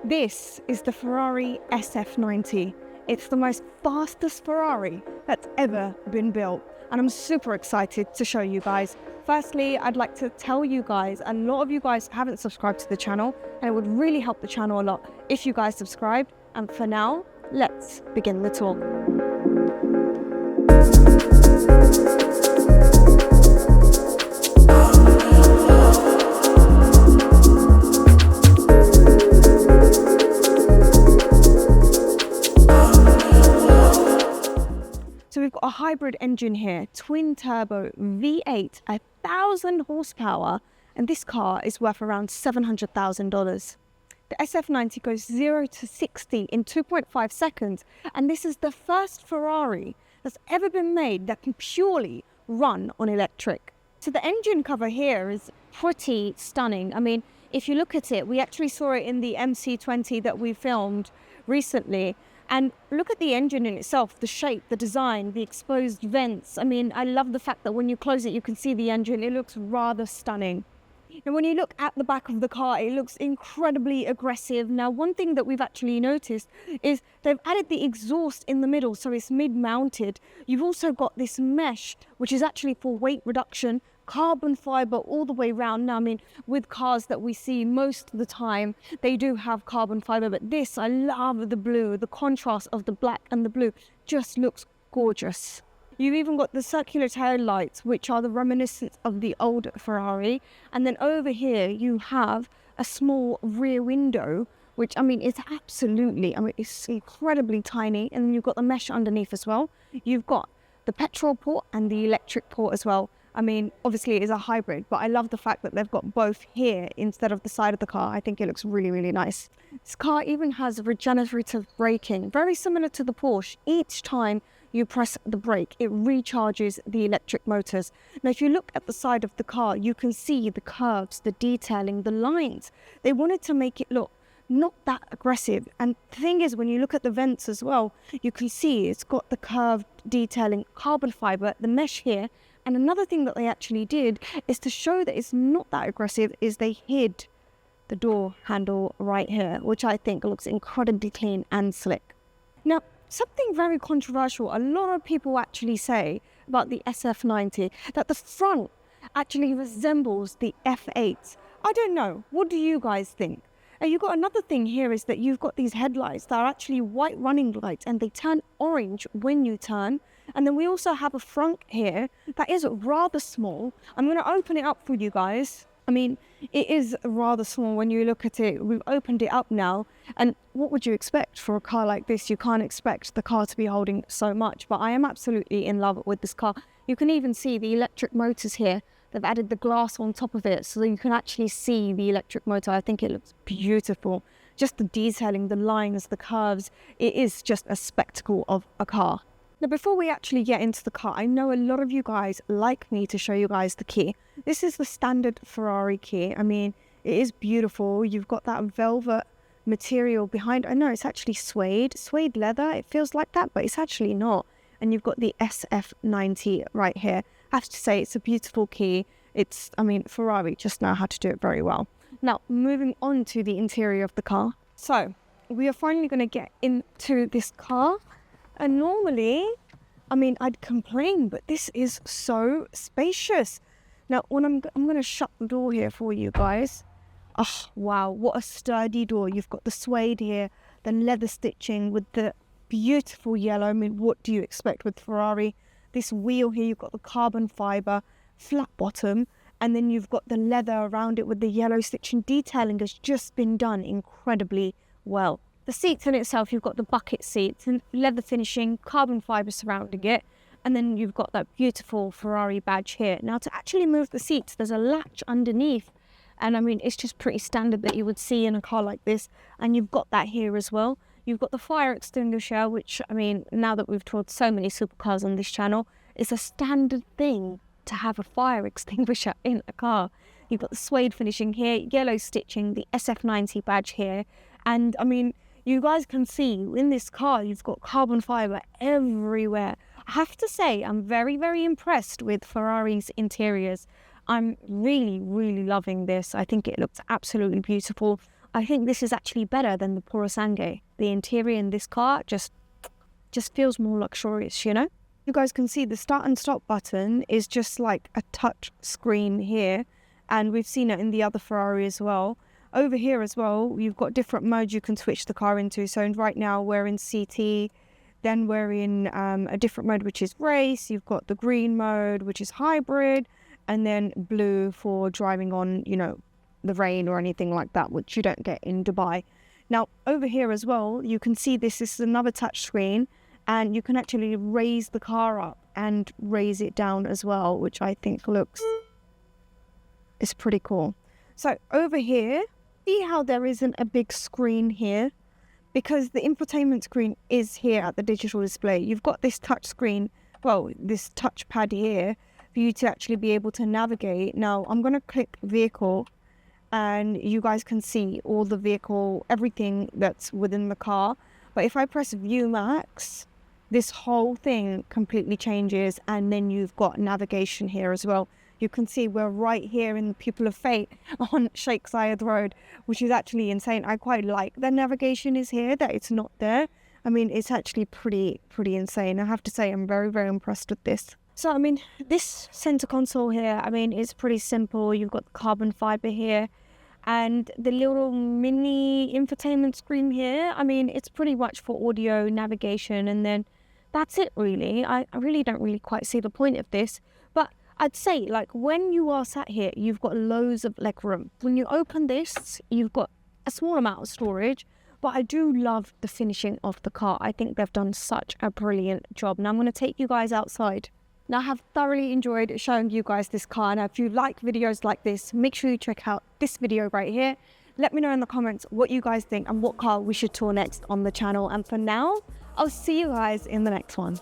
This is the Ferrari SF90. It's the most fastest Ferrari that's ever been built, and I'm super excited to show you guys. Firstly, I'd like to tell you guys, a lot of you guys haven't subscribed to the channel, and it would really help the channel a lot if you guys subscribed. And for now, let's begin the tour. So we've got a hybrid engine here, twin turbo V8, 1,000 horsepower, and this car is worth around $700,000. The SF90 goes 0 to 60 in 2.5 seconds, and this is the first Ferrari that's ever been made that can purely run on electric. So the engine cover here is pretty stunning. I mean, if you look at it, we actually saw it in the MC20 that we filmed recently. And look at the engine in itself, the shape, the design, the exposed vents. I mean, I love the fact that when you close it, you can see the engine. It looks rather stunning. And when you look at the back of the car, it looks incredibly aggressive. Now, one thing that we've actually noticed is they've added the exhaust in the middle, so it's mid-mounted. You've also got this mesh, which is actually for weight reduction, carbon fiber all the way around. Now, I mean, with cars that we see most of the time, they do have carbon fiber, but this, I love the blue. The contrast of the black and the blue just looks gorgeous. You've even got the circular tail lights, which are the reminiscence of the old Ferrari. And then over here, you have a small rear window, which, I mean, it's absolutely, I mean, it's incredibly tiny. And then you've got the mesh underneath as well. You've got the petrol port and the electric port as well. I mean, obviously it is a hybrid, but I love the fact that they've got both here instead of the side of the car. I think it looks really, really nice. This car even has regenerative braking, very similar to the Porsche. Each time you press the brake, it recharges the electric motors. Now, if you look at the side of the car, you can see the curves, the detailing, the lines. They wanted to make it look not that aggressive. And the thing is, when you look at the vents as well, you can see it's got the curved detailing, carbon fiber, the mesh here. And another thing that they actually did is to show that it's not that aggressive is they hid the door handle right here, which I think looks incredibly clean and slick. Now, something very controversial, a lot of people actually say about the SF90 that the front actually resembles the F8. I don't know. What do you guys think? And you've got another thing here is that you've got these headlights that are actually white running lights and they turn orange when you turn. And then we also have a front here that is rather small. I'm going to open it up for you guys. I mean, it is rather small when you look at it. We've opened it up now. And what would you expect for a car like this? You can't expect the car to be holding so much. But I am absolutely in love with this car. You can even see the electric motors here. They've added the glass on top of it so you can actually see the electric motor. I think it looks beautiful. Just the detailing, the lines, the curves. It is just a spectacle of a car. Now, before we actually get into the car, I know a lot of you guys like me to show you guys the key. This is the standard Ferrari key. I mean, it is beautiful. You've got that velvet material behind. I know it's actually suede leather. It feels like that, but it's actually not. And you've got the SF90 right here. I have to say, it's a beautiful key. I mean, Ferrari just know how to do it very well. Now, moving on to the interior of the car. So, we are finally going to get into this car. And normally, I mean, I'd complain, but this is so spacious. Now, when I'm going to shut the door here for you guys. Oh, wow, what a sturdy door. You've got the suede here, the leather stitching with the beautiful yellow. I mean, what do you expect with Ferrari? This wheel here, you've got the carbon fiber, flat bottom, and then you've got the leather around it with the yellow stitching. Detailing has just been done incredibly well. The seats in itself, you've got the bucket seats and leather finishing, carbon fibre surrounding it. And then you've got that beautiful Ferrari badge here. Now, to actually move the seats, there's a latch underneath. And I mean, it's just pretty standard that you would see in a car like this. And you've got that here as well. You've got the fire extinguisher, which, I mean, now that we've toured so many supercars on this channel, it's a standard thing to have a fire extinguisher in a car. You've got the suede finishing here, yellow stitching, the SF90 badge here. And I mean, you guys can see in this car, you've got carbon fiber everywhere. I have to say, I'm very, very impressed with Ferrari's interiors. I'm really, really loving this. I think it looks absolutely beautiful. I think this is actually better than the Purosangue. The interior in this car just feels more luxurious, you know? You guys can see the start and stop button is just like a touch screen here, and we've seen it in the other Ferrari as well. Over here as well, you've got different modes you can switch the car into. So right now we're in CT, then we're in a different mode, which is race. You've got the green mode, which is hybrid, and then blue for driving on, you know, the rain or anything like that, which you don't get in Dubai. Now over here as well, you can see this is another touch screen, and you can actually raise the car up and raise it down as well, which I think is pretty cool. So over here, see how there isn't a big screen here? Because the infotainment screen is here at the digital display. You've got this touch screen, well, this touchpad here for you to actually be able to navigate. Now I'm going to click vehicle, and you guys can see all the vehicle, everything that's within the car. But if I press view max, this whole thing completely changes, and then you've got navigation here as well. You can see we're right here in the Pupil of Fate on Sheikh Zayed Road, which is actually insane. I quite like the navigation is here, that it's not there. I mean, it's actually pretty insane. I have to say, I'm very, very impressed with this. So, I mean, this center console here, I mean, it's pretty simple. You've got carbon fiber here, and the little mini infotainment screen here, I mean, it's pretty much for audio navigation, and then that's it really. I really don't quite see the point of this, but I'd say, like, when you are sat here, you've got loads of leg room. When you open this, you've got a small amount of storage, but I do love the finishing of the car. I think they've done such a brilliant job. Now I'm going to take you guys outside. Now I have thoroughly enjoyed showing you guys this car. Now if you like videos like this, make sure you check out this video right here. Let me know in the comments what you guys think and what car we should tour next on the channel. And for now, I'll see you guys in the next one.